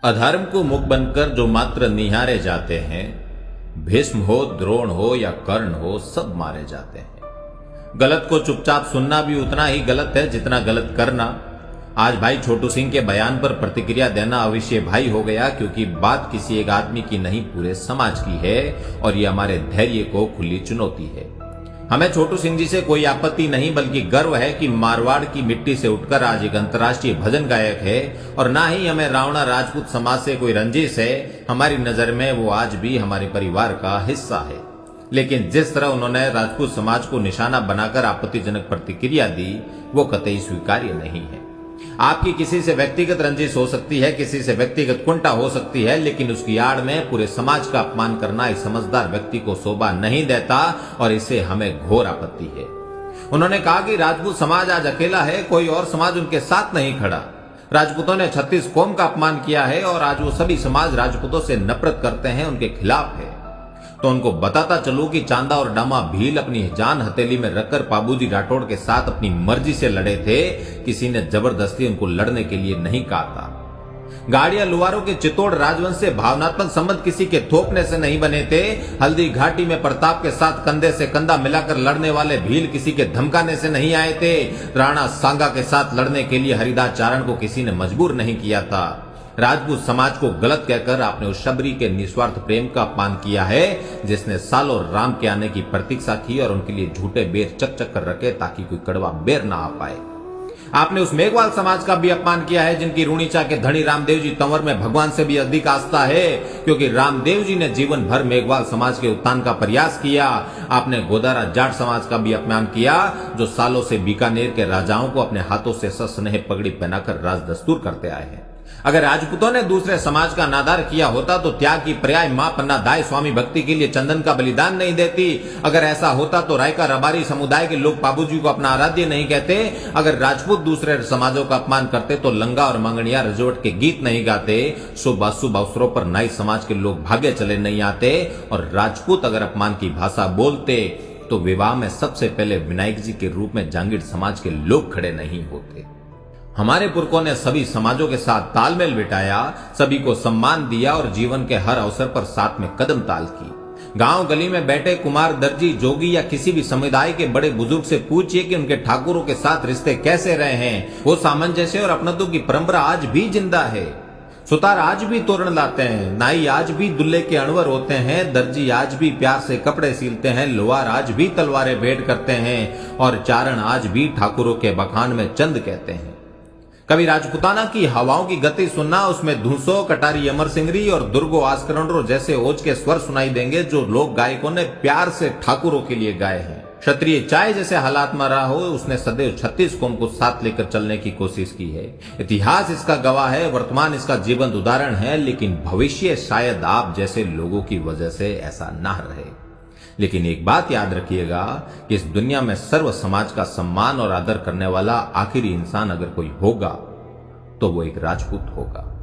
अधर्म को मुख बनकर जो मात्र निहारे जाते हैं, भीष्म हो, द्रोण हो या कर्ण हो, सब मारे जाते हैं। गलत को चुपचाप सुनना भी उतना ही गलत है जितना गलत करना। आज भाई छोटू सिंह के बयान पर प्रतिक्रिया देना अवश्य भाई हो गया, क्योंकि बात किसी एक आदमी की नहीं, पूरे समाज की है और ये हमारे धैर्य को खुली चुनौती है। हमें छोटू सिंह जी से कोई आपत्ति नहीं, बल्कि गर्व है कि मारवाड़ की मिट्टी से उठकर आज एक अंतर्राष्ट्रीय भजन गायक है। और ना ही हमें रावणा राजपूत समाज से कोई रंजिश है। हमारी नजर में वो आज भी हमारे परिवार का हिस्सा है। लेकिन जिस तरह उन्होंने राजपूत समाज को निशाना बनाकर आपत्तिजनक प्रतिक्रिया दी, वो कतई स्वीकार्य नहीं है। आपकी किसी से व्यक्तिगत रंजिश हो सकती है, किसी से व्यक्तिगत कुंठा हो सकती है, लेकिन उसकी आड़ में पूरे समाज का अपमान करना इस समझदार व्यक्ति को शोभा नहीं देता और इससे हमें घोर आपत्ति है। उन्होंने कहा कि राजपूत समाज आज अकेला है, कोई और समाज उनके साथ नहीं खड़ा। राजपूतों ने 36 कौम का अपमान किया है और आज वो सभी समाज राजपूतों से नफरत करते हैं, उनके खिलाफ है। तो उनको बताता चलूं कि चांदा और डामा भील अपनी जान हथेली में रखकर पाबूजी राठौड़ के साथ अपनी मर्जी से लड़े थे। किसी ने जबरदस्ती उनको लड़ने के लिए नहीं कहा था। गाड़िया लुवारों के चित्तौड़ राजवंश से भावनात्मक संबंध किसी के थोपने से नहीं बने थे। हल्दी घाटी में प्रताप के साथ कंधे से कंधा मिलाकर लड़ने वाले भील किसी के धमकाने से नहीं आए थे। राणा सांगा के साथ लड़ने के लिए हरिदास चारण को किसी ने मजबूर नहीं किया था। राजपूत समाज को गलत कहकर आपने उस शबरी के निस्वार्थ प्रेम का अपमान किया है, जिसने सालों राम के आने की प्रतीक्षा की और उनके लिए झूठे बेर चक चक कर रखे ताकि कोई कड़वा बेर ना आ पाए। आपने उस मेघवाल समाज का भी अपमान किया है, जिनकी रूणीचा के धनी रामदेव जी तंवर में भगवान से भी अधिक आस्था है, क्योंकि रामदेव जी ने जीवन भर मेघवाल समाज के उत्थान का प्रयास किया। आपने गोदारा जाट समाज का भी अपमान किया, जो सालों से बीकानेर के राजाओं को अपने हाथों से सस्नेह पगड़ी पहनाकर राज दस्तूर करते आए हैं। अगर राजपूतों ने दूसरे समाज का अनादर किया होता तो त्याग की पर्याय मां पन्ना दाई स्वामी भक्ति के लिए चंदन का बलिदान नहीं देती। अगर ऐसा होता तो रायका रबारी समुदाय के लोग पाबूजी को अपना आराध्य नहीं कहते। अगर राजपूत दूसरे समाजों का अपमान करते तो लंगा और मंगनिया रजवट के गीत नहीं गाते। शुभ अशुभ अवसरों पर नाई समाज के लोग भागे चले नहीं आते। और राजपूत अगर अपमान की भाषा बोलते तो विवाह में सबसे पहले विनायक जी के रूप में जांगीर समाज के लोग खड़े नहीं होते। हमारे पुरखों ने सभी समाजों के साथ तालमेल बिठाया, सभी को सम्मान दिया और जीवन के हर अवसर पर साथ में कदम ताल की। गांव गली में बैठे कुमार, दर्जी, जोगी या किसी भी समुदाय के बड़े बुजुर्ग से पूछिए कि उनके ठाकुरों के साथ रिश्ते कैसे रहे हैं। वो सामंजस्य और अपनत्व की परंपरा आज भी जिंदा है। सुतार आज भी तोरण लाते हैं, नाई आज भी दुल्हे के अणवर होते हैं, दर्जी आज भी प्यार से कपड़े सिलते हैं, लोहार आज भी तलवारें भेंट करते हैं और चारण आज भी ठाकुरों के बखान में चंद कहते हैं। कभी राजपुताना की हवाओं की गति सुनना, उसमें धूसो, कटारी अमर सिंगरी और दुर्गो आस्करंडरो जैसे ओज के स्वर सुनाई देंगे, जो लोक गायकों ने प्यार से ठाकुरों के लिए गाए हैं। क्षत्रिय चाहे जैसे हालात में रहा हो, उसने सदैव 36 कौम को साथ लेकर चलने की कोशिश की है। इतिहास इसका गवाह है, वर्तमान इसका जीवंत उदाहरण है, लेकिन भविष्य शायद आप जैसे लोगों की वजह से ऐसा ना रहे। लेकिन एक बात याद रखिएगा कि इस दुनिया में सर्व समाज का सम्मान और आदर करने वाला आखिरी इंसान अगर कोई होगा तो वो एक राजपूत होगा।